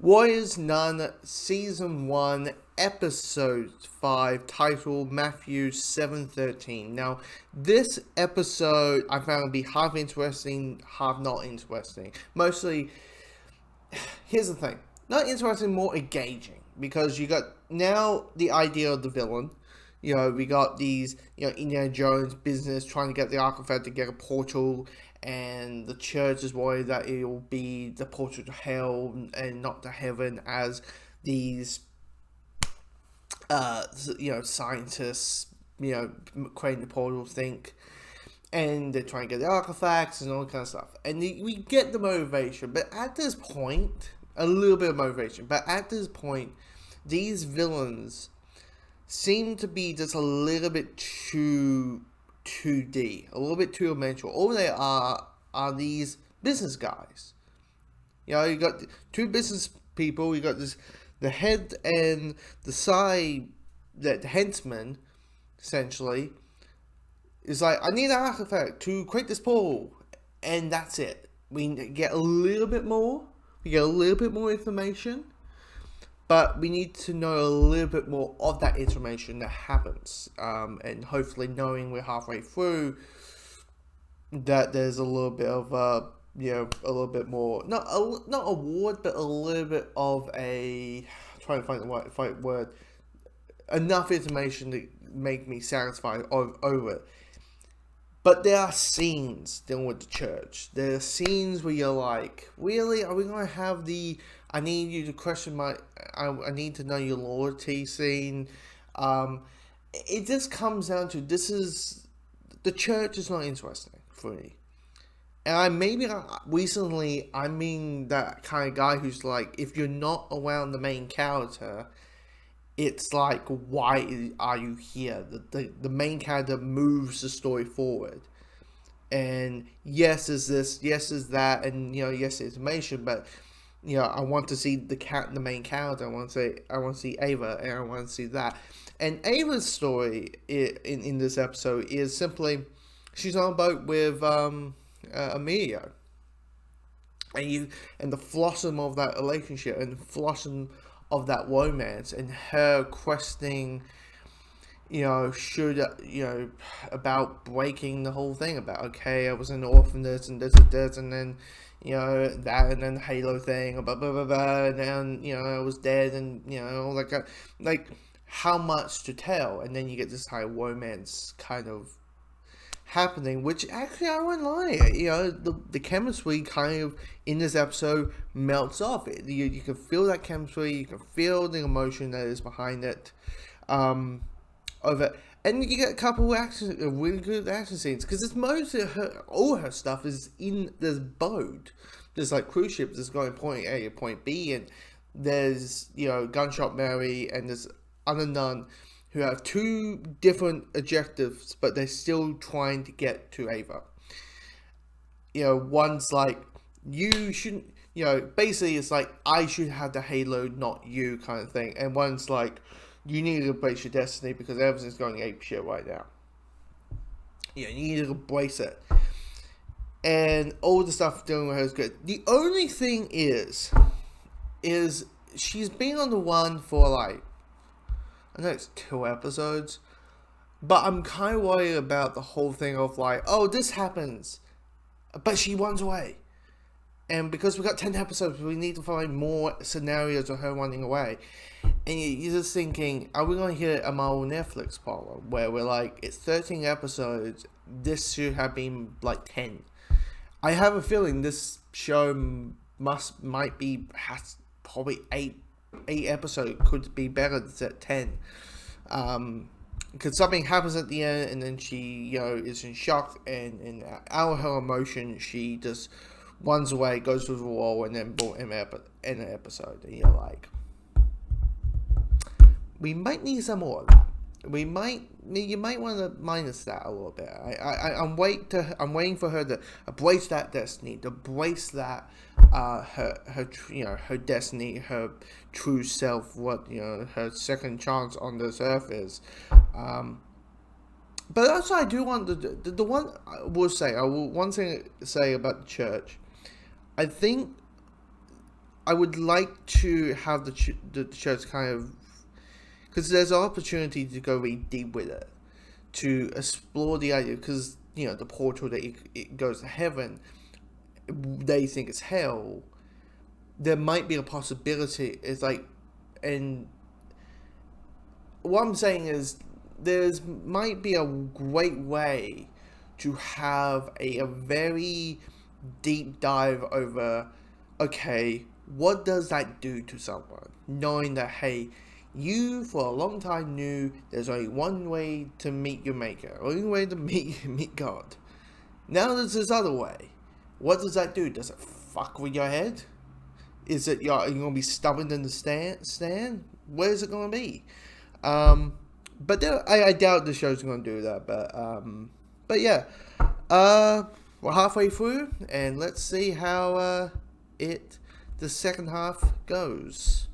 Warriors None Season 1 Episode 5 titled Matthew 7:13. Now, this episode I found to be half interesting, half not interesting. Mostly, here's the thing. Not interesting, more engaging. Because you got now the idea of the villain. You know, we got these, Indiana Jones business trying to get the artifact to get a portal, and the church is worried that it will be the portal to hell and not to heaven, as these, scientists, creating the portal think, and they're trying to get the artifacts and all that kind of stuff. And we get the motivation, but at this point, a little bit of motivation, but at this point, these villains seem to be just a little bit too 2D, a little bit two dimensional. All they are these business guys. You got two business people. You got the head and the side, the henchman, essentially, is like, I need an artifact to create this portal, and that's it. We get a little bit more. We get a little bit more information, but we need to know a little bit more of that information that happens, and hopefully, knowing we're halfway through, that there's a little bit of a little bit more, not a ward, but a little bit of a, trying to find the right word, enough information to make me satisfied over it. But there are scenes dealing with the church. There are scenes where you're like, really? Are we going to have the, I need you to question I need to know your loyalty scene? It just comes down to, the church is not interesting for me. And recently, I mean that kind of guy who's like, if you're not around the main character, it's like, why are you here? The main character moves the story forward. And yes, is this, yes, is that, and yes, information, but I want to see the main character. I want to see Ava, and I want to see that. And Ava's story in this episode is simply, she's on a boat with Emilio, and the blossom of that relationship and the blossom of that romance, and her questioning, should, about breaking the whole thing, about, okay, I was an orphanage and this, and then, that, and then the Halo thing, blah, blah, blah, blah, and then, I was dead, and, all that kind, like, how much to tell, and then you get this high romance kind of happening, which actually, I won't lie, the chemistry kind of in this episode melts off. You can feel that chemistry, you can feel the emotion that is behind it, of it, and you get a couple of really good action scenes, because it's mostly all her stuff is in this boat. There's like cruise ships that's going point A to point B, and there's Gunshot Mary and there's Other Nun, who have two different objectives, but they're still trying to get to Ava. One's like, you shouldn't, basically it's like, I should have the Halo, not you, kind of thing. And one's like, you need to embrace your destiny because everything's going ape shit right now. You need to embrace it. And all the stuff dealing with her is good. The only thing is she's been on the run for like, I know it's 2 episodes, but I'm kind of worried about the whole thing of like, oh, this happens, but she runs away. And because we got 10 episodes, we need to find more scenarios of her running away. And you're just thinking, are we going to hit a Marvel Netflix problem where we're like, it's 13 episodes, this should have been like 10. I have a feeling this show has probably 8 episodes, could be better than 10. Because something happens at the end, and then she, is in shock, and out of her emotion, she just runs away, goes through the wall, and then boom, in an episode. And you're like, we might need some more of that. You might want to minus that a little bit. I'm waiting for her to embrace that destiny, to embrace that her destiny, her true self, what her second chance on this earth is. But also, I do want the one I will say about the church. I think I would like to have the shows kind of, because there's an opportunity to go really deep with it, to explore the idea, because the portal that it goes to heaven, they think it's hell. There might be a possibility. It's like, and what I'm saying is, there's might be a great way to have a very deep dive over, okay, what does that do to someone? Knowing that, hey, you for a long time knew there's only one way to meet your maker, only way to meet God. Now there's this other way. What does that do? Does it fuck with your head? Is it are you gonna be stubborn in the stand? Where is it gonna be? But I doubt the show's gonna do that. But yeah, we're halfway through, and let's see how the second half goes.